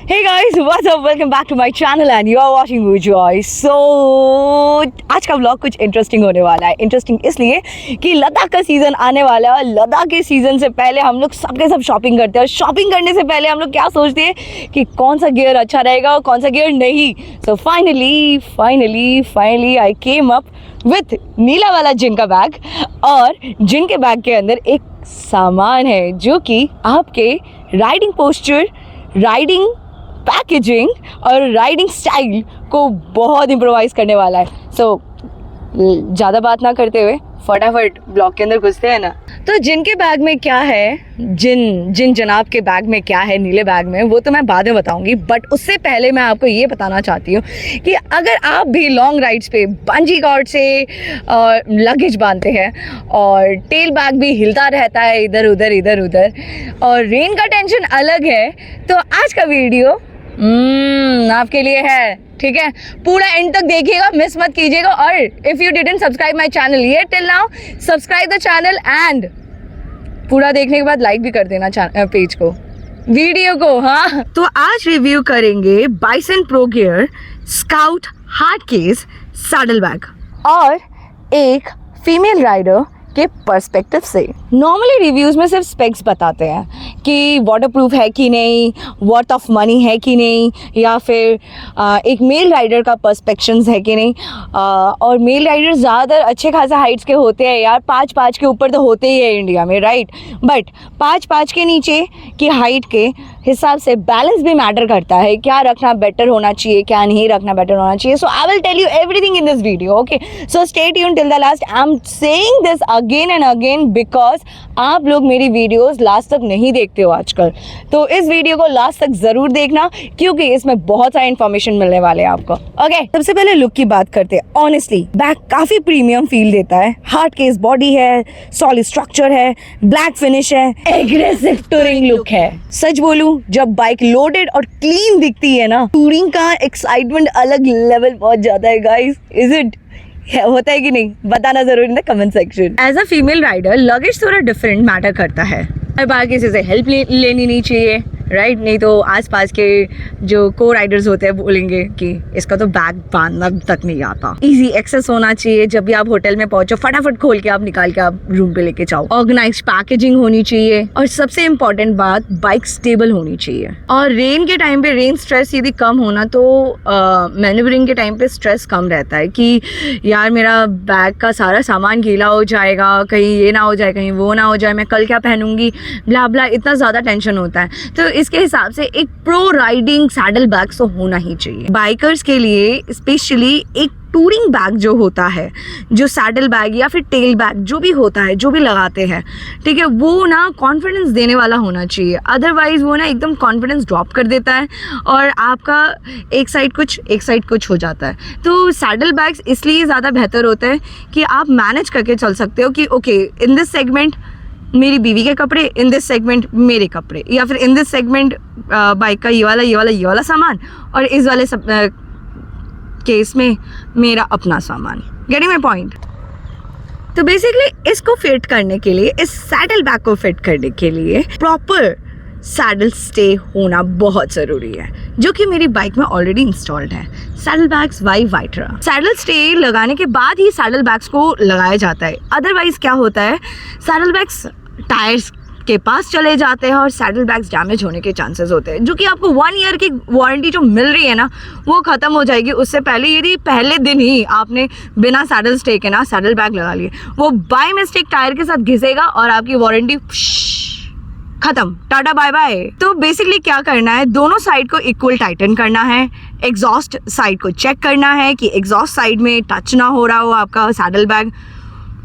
Hey guys, what's up? Welcome back to my channel and you are watching Joy. So आज का vlog कुछ interesting होने वाला है। इंटरेस्टिंग इसलिए कि लद्दाख का सीज़न आने वाला है और लद्दाख के सीज़न से पहले हम लोग सबके सब शॉपिंग करते हैं और शॉपिंग करने से पहले हम लोग क्या सोचते हैं कि कौन सा गियर अच्छा रहेगा और कौन सा गियर नहीं। So finally I came up with नीला वाला जिन का बैग और जिन के बैग के अंदर एक सामान है जो कि आपके राइडिंग पोस्चर, राइडिंग पैकेजिंग और राइडिंग स्टाइल को बहुत इम्प्रोवाइज़ करने वाला है। सो ज़्यादा बात ना करते हुए फटाफट ब्लॉग के अंदर घुसते हैं ना। तो जिनके बैग में क्या है, जिन जनाब के बैग में क्या है नीले बैग में, वो तो मैं बाद में बताऊंगी। बट उससे पहले मैं आपको ये बताना चाहती हूँ कि अगर आप भी लॉन्ग राइड्स पे बंजी कॉर्ड से लगेज बांधते हैं और टेल बैग भी हिलता रहता है इधर उधर और रेन का टेंशन अलग है, तो आज का वीडियो आपके लिए है। ठीक है, पूरा एंड तक देखिएगा, मिस मत कीजिएगा। और if you didn't subscribe my channel yet till now, subscribe the channel and पूरा देखने के बाद लाइक भी कर देना पेज को, वीडियो को। हाँ, तो आज रिव्यू करेंगे bison pro gear scout hard case saddle bag और एक फीमेल राइडर के पर्सपेक्टिव से। नॉर्मली रिव्यूज़ में सिर्फ स्पेक्स बताते हैं कि वाटरप्रूफ है कि नहीं, वर्थ ऑफ मनी है कि नहीं, या फिर एक मेल राइडर का पर्सपेक्शंस है कि नहीं। और मेल राइडर ज़्यादातर अच्छे खासे हाइट्स के होते हैं यार, 5'5" के ऊपर तो होते ही है इंडिया में, राइट। बट 5'5" के नीचे की हाइट के हिसाब से बैलेंस भी मैटर करता है, क्या रखना बेटर होना चाहिए, क्या नहीं रखना बेटर होना चाहिए। So I will tell you everything in this video, okay. So stay tuned till the last. I am saying this again and again because आप लोग मेरी वीडियोस लास्ट तक नहीं देखते हो आजकल। तो इस वीडियो को लास्ट तक ज़रूर देखना क्योंकि इसमें बहुत सारी इन्फॉर्मेशन मिलने वाले हैं आपको, ओके। सबसे पहले लुक की बात करते हैं। ऑनेस्टली बैग काफ़ी प्रीमियम फील देता है। हार्ड केस बॉडी है, सॉलिड स्ट्रक्चर है, ब्लैक फिनिश है, एग्रेसिव टूरिंग लुक है। सच बोलूं, जब बाइक लोडेड और क्लीन दिखती है ना, टूरिंग का एक्साइटमेंट अलग लेवल पहुंच जाता है गाइस। इज इट होता है कि नहीं, बताना जरूर in the comment section. As a female rider luggage थोड़ा डिफरेंट मैटर करता है। हर बार किसी से हेल्प लेनी नहीं चाहिए, राइट। नहीं तो आसपास के जो को राइडर्स होते हैं बोलेंगे कि इसका तो बैग बांधना तक नहीं आता। इजी एक्सेस होना चाहिए। जब भी आप होटल में पहुंचो फटाफट खोल के आप निकाल के आप रूम पे लेके जाओ। ऑर्गेनाइज्ड पैकेजिंग होनी चाहिए और सबसे इम्पोर्टेंट बात, बाइक स्टेबल होनी चाहिए। और रेन के टाइम पे रेन स्ट्रेस यदि कम होना तो मैन्यूवरिंग के टाइम पे स्ट्रेस कम रहता है कि यार मेरा बैग का सारा सामान गीला हो जाएगा, कहीं ये ना हो जाए, कहीं वो ना हो जाए, मैं कल क्या पहनूंगी, ब्ला ब्ला, इतना ज़्यादा टेंशन होता है। तो इसके हिसाब से एक प्रो राइडिंग सैडल बैग तो होना ही चाहिए। बाइकर्स के लिए स्पेशली एक टूरिंग बैग जो होता है, जो सैडल बैग या फिर टेल बैग जो भी होता है, जो भी लगाते हैं, ठीक है, वो ना कॉन्फिडेंस देने वाला होना चाहिए। अदरवाइज वो ना एकदम कॉन्फिडेंस ड्रॉप कर देता है और आपका एक साइड कुछ हो जाता है। तो सैडल बैग्स इसलिए ज़्यादा बेहतर होते हैं कि आप मैनेज करके चल सकते हो कि ओके इन दिस सेगमेंट मेरी बीवी के कपड़े, इन दिस सेगमेंट मेरे कपड़े, या फिर इन दिस सेगमेंट बाइक का ये वाला सामान और इस वाले केस में मेरा अपना सामान। Getting my point. तो बेसिकली इसको फिट करने के लिए, इस सैडल बैग को फिट करने के लिए प्रॉपर सैडल स्टे होना बहुत ज़रूरी है, जो कि मेरी बाइक में ऑलरेडी इंस्टॉल्ड है। Saddle bags by Viaterra. Saddle stay लगाने के बाद ही सैडल बैग्स को लगाया जाता है। अदरवाइज क्या होता है, सैडल बैग्स टायर्स के पास चले जाते हैं और सैडल बैग्स डैमेज होने के चांसेस होते हैं, जो कि आपको 1 ईयर की वारंटी जो मिल रही है ना, वो ख़त्म हो जाएगी उससे पहले। यदि पहले दिन ही आपने बिना सैडल स्टे के ना सैडल बैग लगा लिए, वो बाय मिस्टेक टायर के साथ घिसेगा और आपकी वारंटी खत्म, टाटा बाय बाय। तो बेसिकली क्या करना है, दोनों साइड को इक्वल टाइटन करना है। एग्जॉस्ट साइड को चेक करना है कि एग्जॉस्ट साइड में टच ना हो रहा हो आपका सैडल बैग।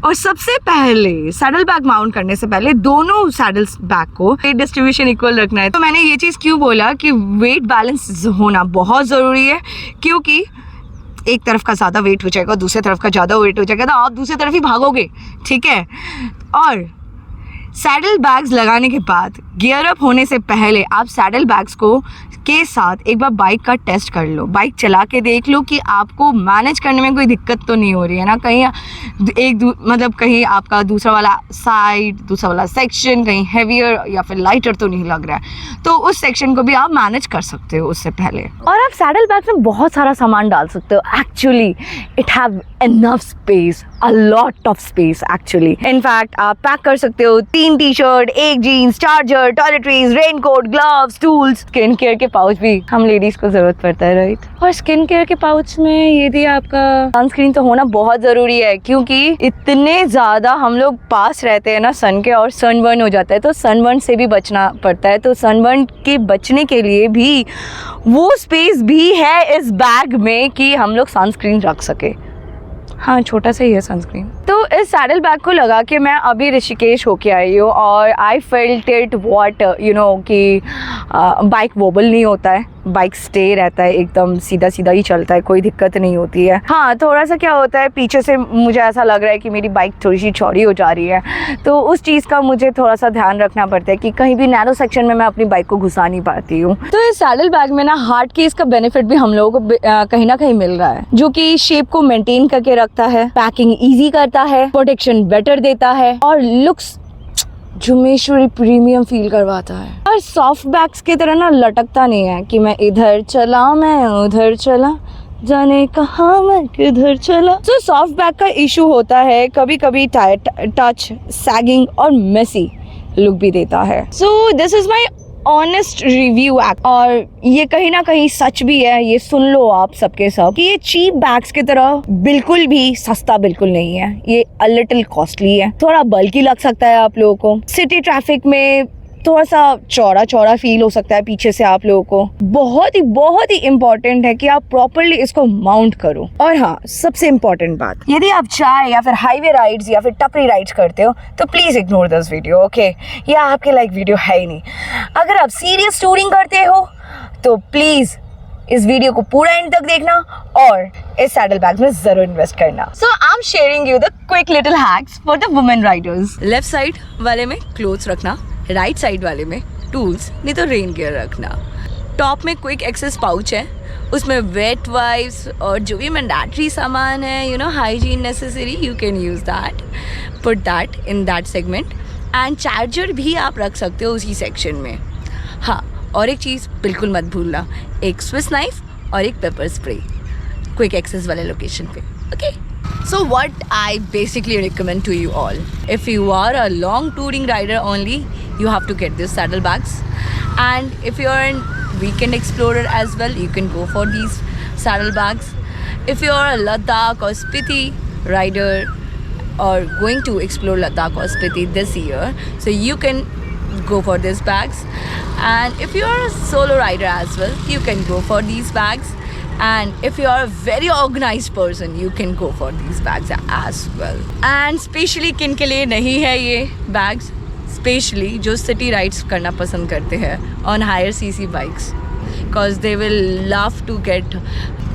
और सबसे पहले सैडल बैग माउंट करने से पहले दोनों सैडल बैग को वेट डिस्ट्रीब्यूशन इक्वल रखना है। तो मैंने ये चीज़ क्यों बोला कि वेट बैलेंस होना बहुत ज़रूरी है, क्योंकि एक तरफ का ज़्यादा वेट हो जाएगा, दूसरी तरफ का ज़्यादा वेट हो जाएगा, तो आप दूसरी तरफ ही भागोगे, ठीक है। और सैडल बैग्स लगाने के बाद गियर अप होने से पहले आप सैडल बैग्स को के साथ एक बार बाइक का टेस्ट कर लो, बाइक चला के देख लो कि आपको मैनेज करने में कोई दिक्कत तो नहीं हो रही है ना, कहीं मतलब कहीं आपका दूसरा वाला साइड, दूसरा वाला सेक्शन कहीं हैवियर या फिर लाइटर तो नहीं लग रहा है, तो उस सेक्शन को भी आप मैनेज कर सकते हो उससे पहले। और आप सैडल बैग में बहुत सारा सामान डाल सकते हो। Actually it have enough space, a lot of space actually. In fact आप पैक कर सकते हो 3 t-shirt, 1 jeans, charger, toiletries, raincoat, gloves, tools, skin care के पाउच भी हम लेडीज को जरूरत पड़ता है, राइट। और स्किन केयर के पाउच में यदि आपका सनस्क्रीन तो होना बहुत जरूरी है, क्योंकि इतने ज्यादा हम लोग पास रहते हैं ना सन के, और सनबर्न हो जाता है, तो सनबर्न से भी बचना पड़ता है। तो सनबर्न के बचने के लिए भी वो स्पेस भी है इस बैग में कि हम लोग सनस्क्रीन रख सके। हाँ, छोटा सा ही है सनस्क्रीन। तो इस सैडल बैग को लगा के मैं अभी ऋषिकेश होके आई हूँ, और I felt it what you know कि बाइक वोबल नहीं होता है, बाइक स्टे रहता है, एकदम सीधा सीधा ही चलता है, कोई दिक्कत नहीं होती है। हाँ, थोड़ा सा क्या होता है, पीछे से मुझे ऐसा लग रहा है कि मेरी बाइक थोड़ी सी चौड़ी हो जा रही है, तो उस चीज़ का मुझे थोड़ा सा ध्यान रखना पड़ता है कि कहीं भी नैरो सेक्शन में मैं अपनी बाइक को घुसा नहीं पाती हूँ। तो इस सैडल बैग में ना हार्ड केस का बेनिफिट भी हम लोगों को कहीं ना कहीं मिल रहा है, जो कि शेप को मेंटेन करके रखता है, पैकिंग ईजी करता है, प्रोटेक्शन बेटर देता है, और लुक्स जुमेश्वरी प्रीमियम फील करवाता है। और सॉफ्ट बैग्स की तरह ना लटकता नहीं है कि मैं इधर चला, मैं उधर चला, जाने कहाँ मैं किधर चला। तो सॉफ्ट बैग का इशू होता है कभी कभी टच, सैगिंग और मेसी लुक भी देता है। So this is my honest review और ये कहीं ना कहीं सच भी है, ये सुन लो आप सबके सब कि ये चीप बैग्स की तरह बिल्कुल भी सस्ता बिल्कुल नहीं है, ये अ लिटिल कॉस्टली है, थोड़ा बल्कि लग सकता है आप लोगों को, सिटी ट्रैफिक में थोड़ा सा चौड़ा चौड़ा फील हो सकता है पीछे से आप लोगों को। बहुत ही इम्पोर्टेंट है कि आप प्रॉपरली इसको माउंट करो। और हाँ, सबसे इम्पोर्टेंट बात, यदि आप चाय या फिर हाईवे राइड्स या फिर टपरी राइड्स करते हो तो please ignore this video, okay. ये आपके लाइक वीडियो है ही नहीं। अगर आप सीरियस टूरिंग करते हो तो प्लीज इस वीडियो को पूरा एंड तक देखना और इस सैडल बैग में जरूर इन्वेस्ट करना। So I am sharing you the quick little hacks for the women riders. Left side वाले में क्लोथ्स रखना, राइट साइड वाले में टूल्स नहीं तो रेन गियर रखना। टॉप में क्विक एक्सेस पाउच है, उसमें वेट वाइप्स और जो भी मैंडेटरी सामान है, you know hygiene necessary, you can use that, put that in that segment. And charger भी आप रख सकते हो उसी सेक्शन में। हाँ, और एक चीज़ बिल्कुल मत भूलना, एक स्विस नाइफ और एक पेपर स्प्रे क्विक एक्सेस वाले लोकेशन पे, okay. So what I basically recommend to you all, if you are a long touring rider only, you have to get these saddle bags, and if you are a weekend explorer as well, you can go for these saddle bags. If you are a Ladakh or Spiti rider or going to explore Ladakh or Spiti this year, so you can go for these bags. And if you are a solo rider as well, you can go for these bags. And if you are a very organized person, you can go for these bags as well. And specially किन के लिए नहीं है ये bags, specially जो city rides करना पसंद करते हैं on higher cc bikes, cause they will love to get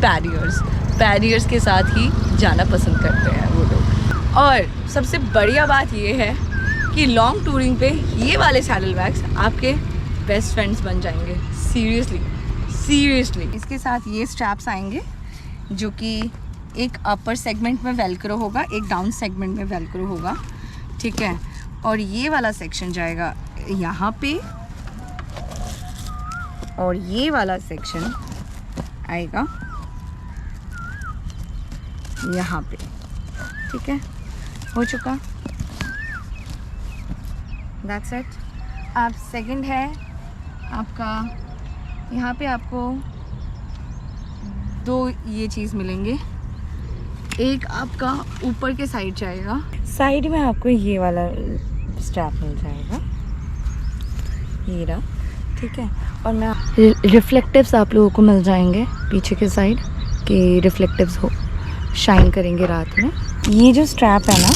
barriers के साथ ही जाना पसंद करते हैं वो लोग। और सबसे बढ़िया बात ये है कि लॉन्ग टूरिंग पे ये वाले सैडल बैग्स आपके बेस्ट फ्रेंड्स बन जाएंगे, सीरियसली। इसके साथ ये स्ट्रैप्स आएंगे जो कि एक अपर सेगमेंट में वेलक्रो होगा, एक डाउन सेगमेंट में वेलक्रो होगा, ठीक है। और ये वाला सेक्शन जाएगा यहाँ पे, और ये वाला सेक्शन आएगा यहाँ पे, ठीक है। हो चुका, दैट्स इट। अब सेकंड है आपका, यहाँ पे आपको 2 ये चीज़ मिलेंगे, एक आपका ऊपर के साइड जाएगा, साइड में आपको ये वाला स्ट्रैप मिल जाएगा, ये रहा, ठीक है। और मैं रिफ्लेक्टिव्स आप लोगों को मिल जाएंगे पीछे के साइड, कि रिफ्लेक्टिव्स हो शाइन करेंगे रात में। ये जो स्ट्रैप है ना,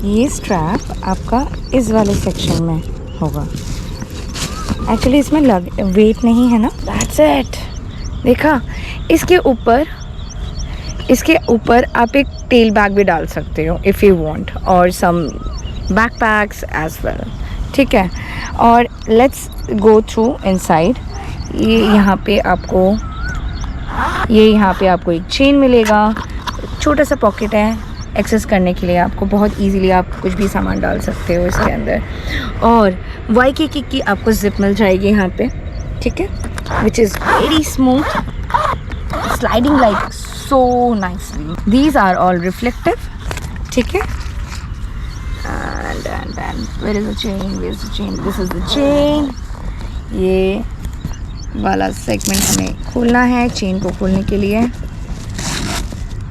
ये स्ट्रैप आपका इस वाले सेक्शन में होगा। एक्चुअली इसमें वेट नहीं है ना, दैट्स इट। देखा, इसके ऊपर आप एक टेल बैग भी डाल सकते हो इफ़ यू वांट, और सम बैकपैक्स एज वेल, ठीक है। और लेट्स गो थ्रू इनसाइड। ये यहाँ पे आपको एक चेन मिलेगा, छोटा सा पॉकेट है एक्सेस करने के लिए, आपको बहुत इजीली आप कुछ भी सामान डाल सकते हो इसके अंदर। और YKK की आपको जिप मिल जाएगी यहाँ पे, ठीक है, which is very smooth, sliding like so nicely. These are all reflective, ठीक है। and where is the chain? This is the chain। ये वाला सेगमेंट हमें खोलना है चेन को खोलने के लिए,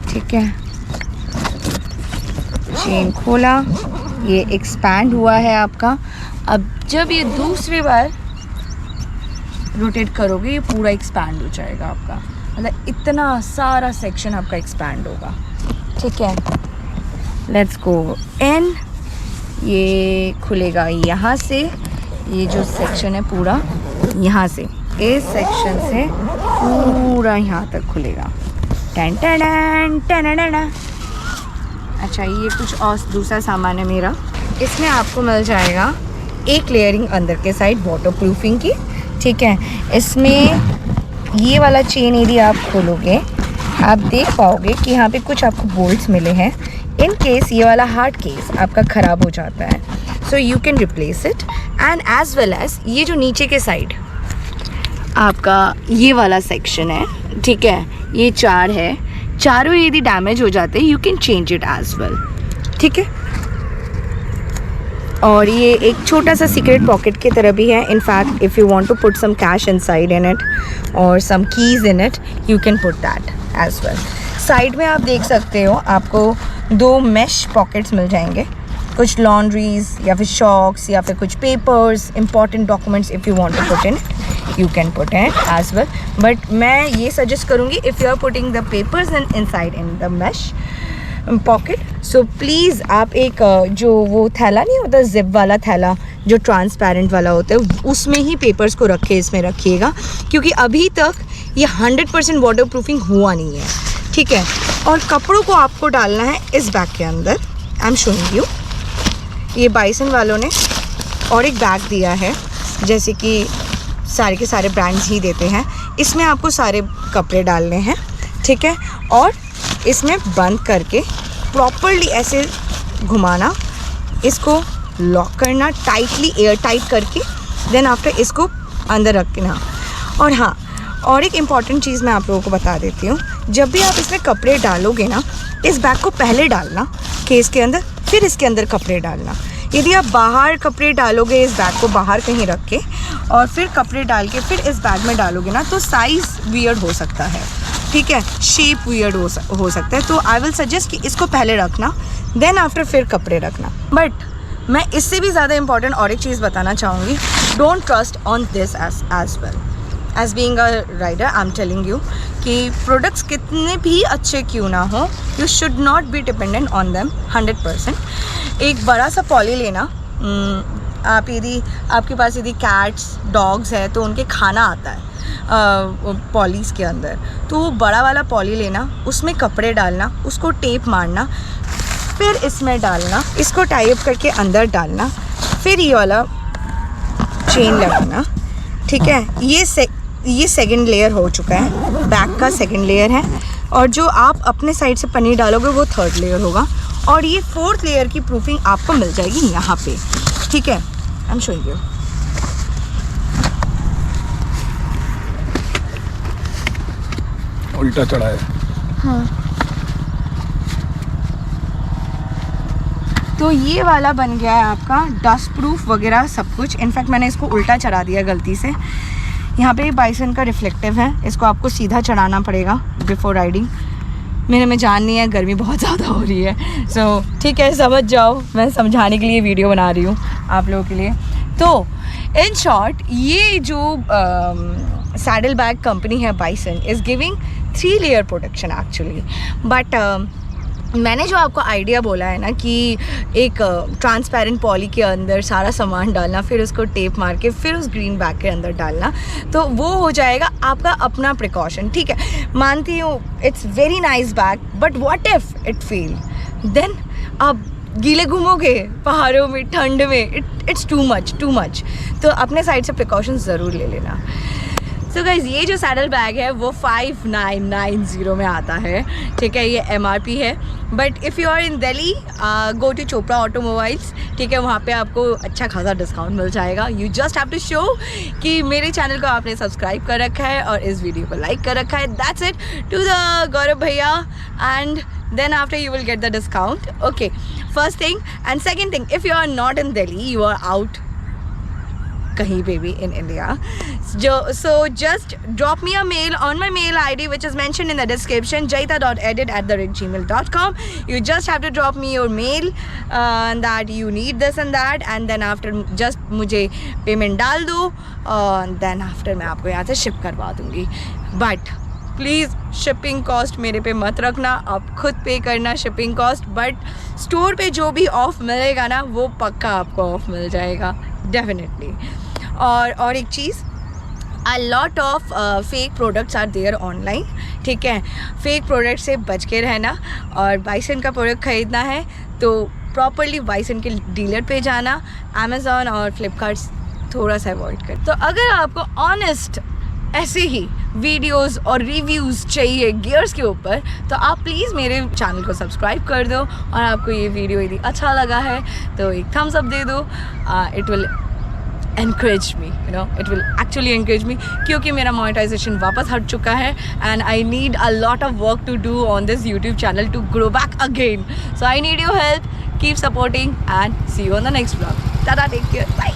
ठीक है। चेन खोला, ये एक्सपैंड हुआ है आपका। अब जब ये दूसरी बार रोटेट करोगे ये पूरा एक्सपैंड हो जाएगा आपका, मतलब इतना सारा सेक्शन आपका एक्सपैंड होगा, ठीक है। लेट्स गो इन। ये खुलेगा यहाँ से, ये जो सेक्शन है पूरा यहाँ से, इस सेक्शन से पूरा यहाँ तक खुलेगा। टन टन टन टन। अच्छा, ये कुछ और दूसरा सामान है मेरा। इसमें आपको मिल जाएगा एक लेयरिंग अंदर के साइड वाटर प्रूफिंग की, ठीक है। इसमें ये वाला चेन यदि आप खोलोगे आप देख पाओगे कि यहाँ पे कुछ आपको बोल्ट्स मिले हैं। इन केस ये वाला हार्ड केस आपका ख़राब हो जाता है, so you can replace it. And as well as ये जो नीचे के साइड आपका ये वाला सेक्शन है, ठीक है, ये चार है, चारों यदि डैमेज हो जाते हैं you can change it as well, ठीक है। और ये एक छोटा सा सीक्रेट पॉकेट की तरह भी है। In fact if you want to put some cash inside in it और some keys in it you can put that as well. Side में आप देख सकते हो आपको 2 मैश पॉकेट्स मिल जाएंगे, कुछ लॉन्ड्रीज या फिर शॉक्स या फिर कुछ papers, important documents if you want to put in you can put it as well, but मैं ये सजेस्ट करूँगी if you are putting the papers inside in the mesh pocket, so please आप एक जो वो थैला नहीं होता जिप वाला थैला जो ट्रांसपेरेंट वाला होता है उसमें ही पेपर्स को रखे, इसमें रखिएगा, क्योंकि अभी तक ये 100% वाटर प्रूफिंग हुआ नहीं है, ठीक है। और कपड़ों को आपको डालना है इस बैग के अंदर। आई एम शोइंग यू, ये बाइसन वालों ने और एक बैग दिया है, जैसे कि सारे के सारे ब्रांड्स ही देते हैं। इसमें आपको सारे कपड़े डालने हैं, ठीक है, और इसमें बंद करके प्रॉपरली ऐसे घुमाना, इसको लॉक करना टाइटली, एयर टाइट करके, देन आफ्टर इसको अंदर रखना। और हाँ, और एक इम्पॉर्टेंट चीज़ मैं आप लोगों को बता देती हूँ, जब भी आप इसमें कपड़े डालोगे ना, इस बैग को पहले डालना केस के अंदर, फिर इसके अंदर कपड़े डालना। यदि आप बाहर कपड़े डालोगे, इस बैग को बाहर कहीं रख के और फिर कपड़े डाल के फिर इस बैग में डालोगे ना, तो साइज़ वियर्ड हो सकता है, ठीक है, शेप वियर्ड हो सकता है। तो आई विल सजेस्ट कि इसको पहले रखना, देन आफ्टर फिर कपड़े रखना। बट मैं इससे भी ज़्यादा इंपॉर्टेंट और एक चीज़ बताना चाहूँगी, don't trust on this as well. As being a rider I am telling you कि प्रोडक्ट्स कितने भी अच्छे क्यों ना हो, you should not be dependent on them 100%। एक बड़ा सा पॉली लेना, आप यदि आपके पास यदि कैट्स डॉग्स है तो उनके खाना आता है पॉलीज़ के अंदर, तो वो बड़ा वाला पॉली लेना, उसमें कपड़े डालना, उसको टेप मारना, फिर इसमें डालना, इसको टाई अप करके अंदर डालना, फिर ये वाला चेन लगाना, ठीक है। ये सेकंड लेयर हो चुका है, बैक का सेकंड लेयर है, और जो आप अपने साइड से पन्नी डालोगे वो थर्ड लेयर होगा, और ये फोर्थ लेयर की प्रूफिंग आपको मिल जाएगी यहाँ पे, ठीक है। I am showing you. उल्टा चढ़ा है। हाँ, तो ये वाला बन गया है आपका डस्ट प्रूफ वगैरह सब कुछ। इनफैक्ट मैंने इसको उल्टा चढ़ा दिया गलती से। यहाँ पे बाइसन का रिफ्लेक्टिव है, इसको आपको सीधा चढ़ाना पड़ेगा बिफोर राइडिंग। मेरे में जान नहीं है, गर्मी बहुत ज़्यादा हो रही है, सो ठीक है, समझ जाओ, मैं समझाने के लिए वीडियो बना रही हूँ आप लोगों के लिए। तो इन शॉर्ट, ये जो सैडल बैग कंपनी है bison is giving 3 layer protection actually. But मैंने जो आपको आइडिया बोला है ना कि एक ट्रांसपेरेंट पॉली के अंदर सारा सामान डालना, फिर उसको टेप मार के फिर उस ग्रीन बैग के अंदर डालना, तो वो हो जाएगा आपका अपना प्रिकॉशन, ठीक है। मानती हूँ it's very nice bag, but what if it fail, then अब गीले घूमोगे पहाड़ों में ठंड में, इट्स टू मच। तो अपने साइड से प्रिकॉशंस ज़रूर ले लेना। सो गाइज ये जो सैडल बैग है वो 5990 में आता है, ठीक है, ये MRP है। But if you are in Delhi go to Chopra automobiles, ठीक है, वहाँ पे आपको अच्छा खासा डिस्काउंट मिल जाएगा। You just have to show कि मेरे चैनल को आपने सब्सक्राइब कर रखा है और इस वीडियो को लाइक कर रखा है। दैट्स इट टू द गौरव भैया, and then after you will get the discount. Okay, first thing, and second thing, if you are not in Delhi, you are out kahin pe bhi in India, so just drop me a mail on my mail ID which is mentioned in the description, jaita.edit@gmail.com. you just have to drop me your mail that you need this and that, and then after just mujhe payment dal do, and then after मैं आपको यहाँ से ship करवा दूँगी। But please shipping cost मेरे पे मत रखना, आप खुद पे करना शिपिंग कॉस्ट। बट स्टोर पे जो भी ऑफ़ मिलेगा ना वो पक्का आपको ऑफ़ मिल जाएगा डेफिनेटली। और एक चीज़, a lot of fake products are there online, ठीक है, फेक प्रोडक्ट से बच के रहना। और बाइसन का प्रोडक्ट ख़रीदना है तो प्रॉपरली बाइसन के डीलर पे जाना, अमेज़ॉन और फ्लिपकार्ट थोड़ा सा अवॉइड कर। तो अगर आपको ऑनेस्ट ऐसे ही वीडियोस और रिव्यूज़ चाहिए गियर्स के ऊपर तो आप प्लीज़ मेरे चैनल को सब्सक्राइब कर दो, और आपको ये वीडियो यदि अच्छा लगा है तो एक थम्स अप दे दो। It will encourage me, you know, it will actually encourage me, क्योंकि मेरा monetization वापस हट चुका है and I need a lot of work to do on this YouTube channel to grow back again. So I need your help, keep supporting, and see you on the next vlog. Tada, take care, bye.